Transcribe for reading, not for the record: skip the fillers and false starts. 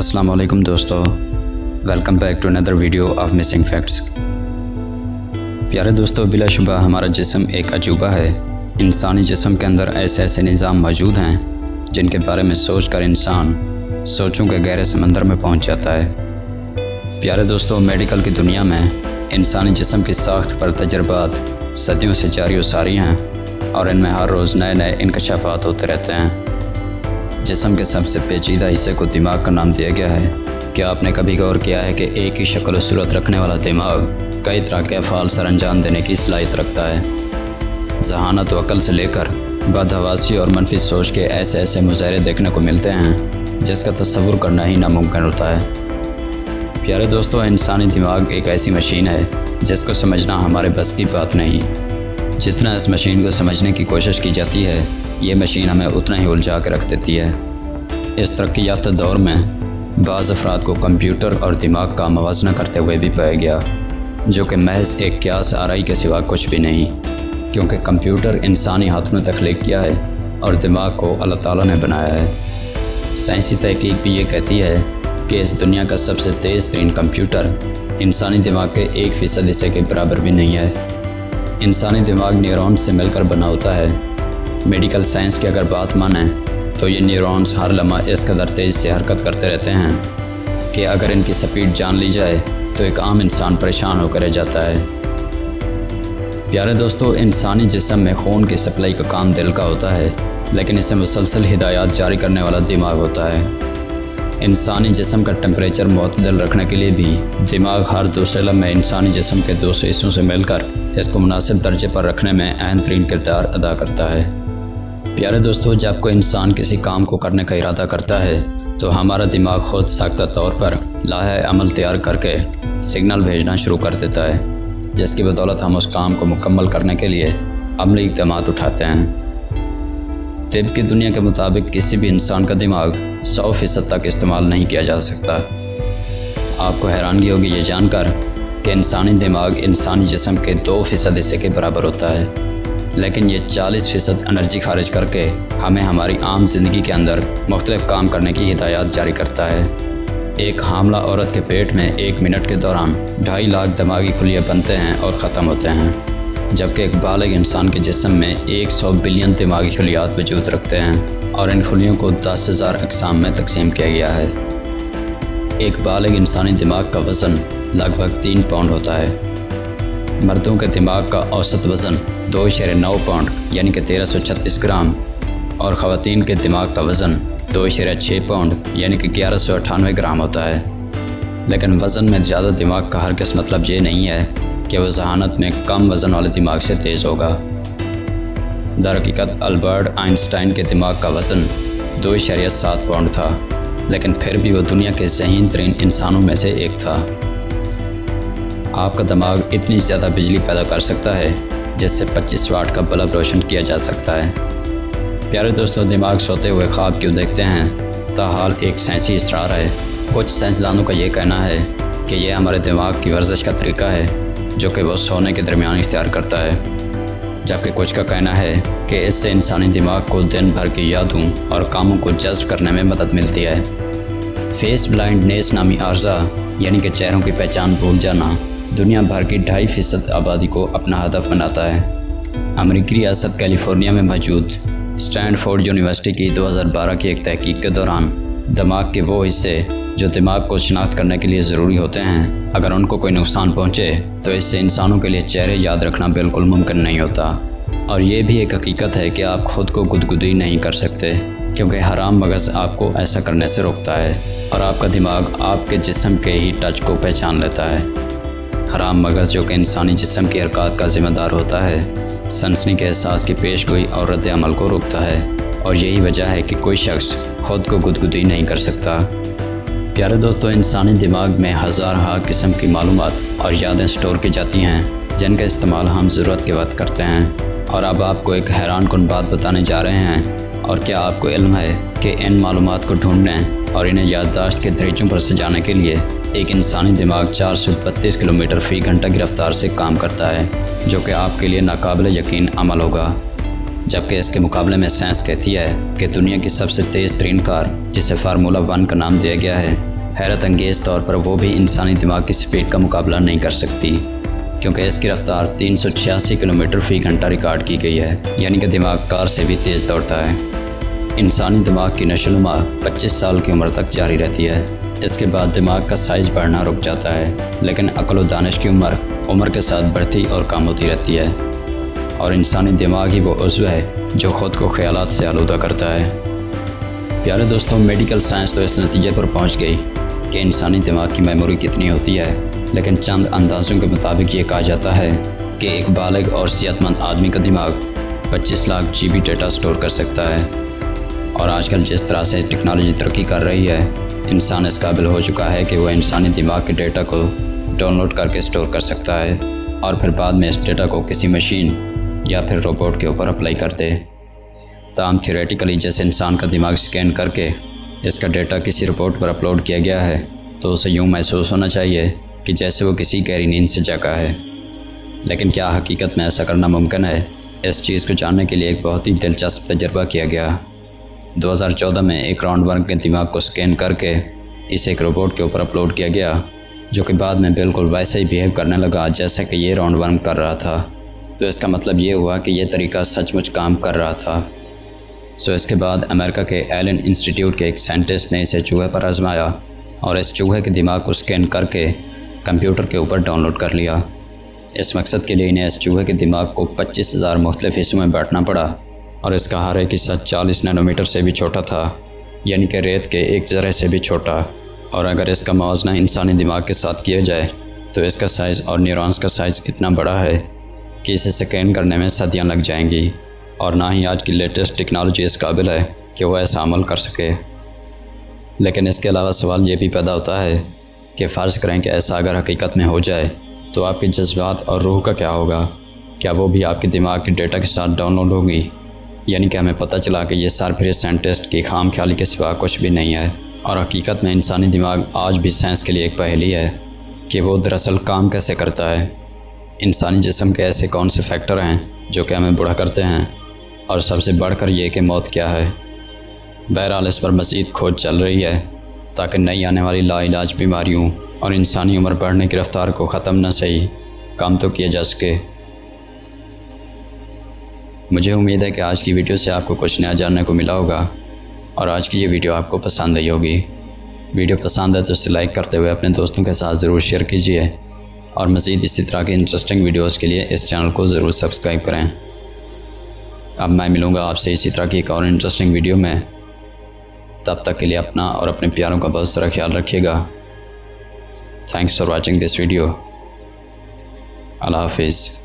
السلام علیکم دوستو، welcome back to another video of missing facts. پیارے دوستو، بلا شبہ ہمارا جسم ایک عجوبہ ہے۔ انسانی جسم کے اندر ایسے نظام موجود ہیں جن کے بارے میں سوچ کر انسان سوچوں کے گہرے سمندر میں پہنچ جاتا ہے۔ پیارے دوستو، میڈیکل کی دنیا میں انسانی جسم کی ساخت پر تجربات صدیوں سے جاری و ساری ہیں اور ان میں ہر روز نئے انکشافات ہوتے رہتے ہیں۔ جسم کے سب سے پیچیدہ حصے کو دماغ کا نام دیا گیا ہے۔ کیا آپ نے کبھی غور کیا ہے کہ ایک ہی شکل و صورت رکھنے والا دماغ کئی طرح کے افعال سر انجام دینے کی صلاحیت رکھتا ہے؟ ذہانت و عقل سے لے کر بدحواسی اور منفی سوچ کے ایسے مظاہرے دیکھنے کو ملتے ہیں جس کا تصور کرنا ہی ناممکن ہوتا ہے۔ پیارے دوستو، انسانی دماغ ایک ایسی مشین ہے جس کو سمجھنا ہمارے بس کی بات نہیں۔ جتنا اس مشین کو سمجھنے کی کوشش کی جاتی ہے، یہ مشین ہمیں اتنا ہی الجھا کے رکھ دیتی ہے۔ اس ترقی یافتہ دور میں بعض افراد کو کمپیوٹر اور دماغ کا موازنہ کرتے ہوئے بھی پایا گیا، جو کہ محض ایک قیاس آرائی کے سوا کچھ بھی نہیں، کیونکہ کمپیوٹر انسانی ہاتھوں نے تخلیق کیا ہے اور دماغ کو اللہ تعالیٰ نے بنایا ہے۔ سائنسی تحقیق بھی یہ کہتی ہے کہ اس دنیا کا سب سے تیز ترین کمپیوٹر انسانی دماغ کے 1% حصے کے برابر بھی نہیں ہے۔ انسانی دماغ نیورون سے مل کر بنا ہوتا ہے۔ میڈیکل سائنس کی اگر بات مانیں تو یہ نیورونز ہر لمحہ اس قدر تیز سے حرکت کرتے رہتے ہیں کہ اگر ان کی سپیڈ جان لی جائے تو ایک عام انسان پریشان ہو کر رہ جاتا ہے۔ پیارے دوستو، انسانی جسم میں خون کی سپلائی کا کام دل کا ہوتا ہے، لیکن اسے مسلسل ہدایات جاری کرنے والا دماغ ہوتا ہے۔ انسانی جسم کا ٹمپریچر معتدل رکھنے کے لیے بھی دماغ ہر دوسرے لمحے انسانی جسم کے دوسرے حصوں سے مل کر اس کو مناسب درجے پر رکھنے میں اہم ترین کردار ادا کرتا ہے۔ پیارے دوستو، جب کوئی انسان کسی کام کو کرنے کا ارادہ کرتا ہے تو ہمارا دماغ خود ساختہ طور پر لائحہ عمل تیار کر کے سگنل بھیجنا شروع کر دیتا ہے، جس کی بدولت ہم اس کام کو مکمل کرنے کے لیے عملی اقدامات اٹھاتے ہیں۔ طب کی دنیا کے مطابق کسی بھی انسان کا دماغ 100% تک استعمال نہیں کیا جا سکتا۔ آپ کو حیرانگی ہوگی یہ جان کر کہ انسانی دماغ انسانی جسم کے 2% حصے کے برابر ہوتا ہے، لیکن یہ 40% انرجی خارج کر کے ہمیں ہماری عام زندگی کے اندر مختلف کام کرنے کی ہدایات جاری کرتا ہے۔ ایک حاملہ عورت کے پیٹ میں 1 منٹ کے دوران 2.5 لاکھ دماغی خلیے بنتے ہیں اور ختم ہوتے ہیں، جبکہ ایک بالغ انسان کے جسم میں 100 بلین دماغی خلیات وجود رکھتے ہیں اور ان خلیوں کو 10,000 اقسام میں تقسیم کیا گیا ہے۔ ایک بالغ انسانی دماغ کا وزن لگ بھگ 3 پاؤنڈ ہوتا ہے۔ مردوں کے دماغ کا اوسط وزن 2.9 پاؤنڈ یعنی کہ 1336 گرام اور خواتین کے دماغ کا وزن 2.6 پاؤنڈ یعنی کہ 1198 گرام ہوتا ہے۔ لیکن وزن میں زیادہ دماغ کا ہرگز مطلب یہ نہیں ہے کہ وہ ذہانت میں کم وزن والے دماغ سے تیز ہوگا۔ در حقیقت البرٹ آئنسٹائن کے دماغ کا وزن 2.7 پاؤنڈ تھا، لیکن پھر بھی وہ دنیا کے ذہین ترین انسانوں میں سے ایک تھا۔ آپ کا دماغ اتنی زیادہ بجلی پیدا کر سکتا ہے جس سے 25 واٹ کا بلب روشن کیا جا سکتا ہے۔ پیارے دوستو، دماغ سوتے ہوئے خواب کیوں دیکھتے ہیں؟ تاحال ایک سائنسی اسرار ہے۔ کچھ سائنسدانوں کا یہ کہنا ہے کہ یہ ہمارے دماغ کی ورزش کا طریقہ ہے جو کہ وہ سونے کے درمیان اختیار کرتا ہے، جبکہ کچھ کا کہنا ہے کہ اس سے انسانی دماغ کو دن بھر کی یادوں اور کاموں کو جذب کرنے میں مدد ملتی ہے۔ فیس بلائنڈنیس نامی عارضہ یعنی کہ چہروں کی پہچان بھول جانا دنیا بھر کی 2.5% آبادی کو اپنا ہدف بناتا ہے۔ امریکی ریاست کیلیفورنیا میں موجود اسٹینڈفورڈ یونیورسٹی کی 2012 کی ایک تحقیق کے دوران دماغ کے وہ حصے جو دماغ کو شناخت کرنے کے لیے ضروری ہوتے ہیں، اگر ان کو کوئی نقصان پہنچے تو اس سے انسانوں کے لیے چہرے یاد رکھنا بالکل ممکن نہیں ہوتا۔ اور یہ بھی ایک حقیقت ہے کہ آپ خود کو گدگدی نہیں کر سکتے، کیونکہ حرام مغز آپ کو ایسا کرنے سے روکتا ہے اور آپ کا دماغ آپ کے جسم کے ہی ٹچ کو پہچان لیتا ہے۔ حرام مغز جو کہ انسانی جسم کی حرکات کا ذمہ دار ہوتا ہے، سنسنی کے احساس کی پیش گوئی اور رد عمل کو روکتا ہے، اور یہی وجہ ہے کہ کوئی شخص خود کو گدگدی نہیں کر سکتا۔ پیارے دوستو، انسانی دماغ میں ہزارہا قسم کی معلومات اور یادیں سٹور کی جاتی ہیں جن کا استعمال ہم ضرورت کے وقت کرتے ہیں۔ اور اب آپ کو ایک حیران کن بات بتانے جا رہے ہیں۔ اور کیا آپ کو علم ہے کہ ان معلومات کو ڈھونڈنے اور انہیں یادداشت کے دریچوں پر سجانے کے لیے ایک انسانی دماغ 432 کلومیٹر فی گھنٹہ کی رفتار سے کام کرتا ہے، جو کہ آپ کے لیے ناقابل یقین عمل ہوگا۔ جبکہ اس کے مقابلے میں سائنس کہتی ہے کہ دنیا کی سب سے تیز ترین کار، جسے فارمولا 1 کا نام دیا گیا ہے، حیرت انگیز طور پر وہ بھی انسانی دماغ کی سپیڈ کا مقابلہ نہیں کر سکتی، کیونکہ اس کی رفتار 386 کلومیٹر فی گھنٹہ ریکارڈ کی گئی ہے، یعنی کہ دماغ کار سے بھی تیز دوڑتا ہے۔ انسانی دماغ کی نشو و نما 25 سال کی عمر تک جاری رہتی ہے۔ اس کے بعد دماغ کا سائز بڑھنا رک جاتا ہے، لیکن عقل و دانش کی عمر کے ساتھ بڑھتی اور کم ہوتی رہتی ہے، اور انسانی دماغ ہی وہ عضو ہے جو خود کو خیالات سے آلودہ کرتا ہے۔ پیارے دوستوں، میڈیکل سائنس تو اس نتیجے پر پہنچ گئی کہ انسانی دماغ کی میموری کتنی ہوتی ہے، لیکن چند اندازوں کے مطابق یہ کہا جاتا ہے کہ ایک بالغ اور صحت مند آدمی کا دماغ 25 لاکھ GB ڈیٹا سٹور کر سکتا ہے، اور آج کل جس طرح سے ٹیکنالوجی ترقی کر رہی ہے، انسان اس قابل ہو چکا ہے کہ وہ انسانی دماغ کے ڈیٹا کو ڈاؤن لوڈ کر کے سٹور کر سکتا ہے، اور پھر بعد میں اس ڈیٹا کو کسی مشین یا پھر روبوٹ کے اوپر اپلائی کر دے۔ تاہم تھیوریٹیکلی جیسے انسان کا دماغ سکین کر کے اس کا ڈیٹا کسی روبوٹ پر اپلوڈ کیا گیا ہے، تو اسے یوں محسوس ہونا چاہیے کہ جیسے وہ کسی گہری نیند سے جاگا ہے۔ لیکن کیا حقیقت میں ایسا کرنا ممکن ہے؟ اس چیز کو جاننے کے لیے ایک بہت ہی دلچسپ تجربہ کیا گیا۔ 2014 میں ایک راؤنڈ ورم کے دماغ کو سکین کر کے اسے ایک روبوٹ کے اوپر اپلوڈ کیا گیا، جو کہ بعد میں بالکل ویسے ہی بیہیو کرنے لگا جیسا کہ یہ راؤنڈ ورم کر رہا تھا۔ تو اس کا مطلب یہ ہوا کہ یہ طریقہ سچ مچ کام کر رہا تھا۔ اس کے بعد امریکہ کے ایلن انسٹیٹیوٹ کے ایک سائنٹسٹ نے اسے چوہے پر آزمایا، اور اس چوہے کے دماغ کو سکین کر کے کمپیوٹر کے اوپر ڈاؤن لوڈ کر لیا۔ اس مقصد کے لیے انہیں اس چوہے کے دماغ کو 25,000 مختلف حصوں میں بانٹنا پڑا، اور اس کا ہر ایک حصہ 40 نینومیٹر سے بھی چھوٹا تھا، یعنی کہ ریت کے ایک ذرے سے بھی چھوٹا۔ اور اگر اس کا موازنہ انسانی دماغ کے ساتھ کیا جائے تو اس کا سائز اور نیورونز کا سائز اتنا بڑا ہے کہ اسے سکین کرنے میں صدیاں لگ جائیں گی، اور نہ ہی آج کی لیٹسٹ ٹیکنالوجی اس قابل ہے کہ وہ ایسا عمل کر سکے۔ لیکن اس کے علاوہ سوال یہ بھی پیدا ہوتا ہے کہ فرض کریں کہ ایسا اگر حقیقت میں ہو جائے تو آپ کے جذبات اور روح کا کیا ہوگا؟ کیا وہ بھی آپ کے دماغ کے ڈیٹا کے ساتھ ڈاؤن لوڈ ہوگی؟ یعنی کہ ہمیں پتہ چلا کہ یہ سرفراز سائنٹسٹ کی خام خیالی کے سوا کچھ بھی نہیں ہے، اور حقیقت میں انسانی دماغ آج بھی سائنس کے لیے ایک پہیلی ہے کہ وہ دراصل کام کیسے کرتا ہے۔ انسانی جسم کے ایسے کون سے فیکٹر ہیں جو کہ ہمیں بوڑھا کرتے ہیں، اور سب سے بڑھ کر یہ کہ موت کیا ہے؟ بہرحال اس پر مزید کھوج چل رہی ہے تاکہ نئی آنے والی لا علاج بیماریوں اور انسانی عمر بڑھنے کی رفتار کو ختم نہ صحیح کام تو کیا جا سکے۔ مجھے امید ہے کہ آج کی ویڈیو سے آپ کو کچھ نیا جاننے کو ملا ہوگا، اور آج کی یہ ویڈیو آپ کو پسند آئی ہوگی۔ ویڈیو پسند ہے تو اسے لائک کرتے ہوئے اپنے دوستوں کے ساتھ ضرور شیئر کیجیے، اور مزید اسی طرح کے انٹرسٹنگ ویڈیوز کے لیے اس چینل کو ضرور سبسکرائب کریں۔ اب میں ملوں گا آپ سے اسی طرح کی ایک اور انٹرسٹنگ ویڈیو میں۔ تب تک کے لیے اپنا اور اپنے پیاروں کا بہت سارا خیال رکھیے گا۔ Thanks for watching this video. اللہ حافظ۔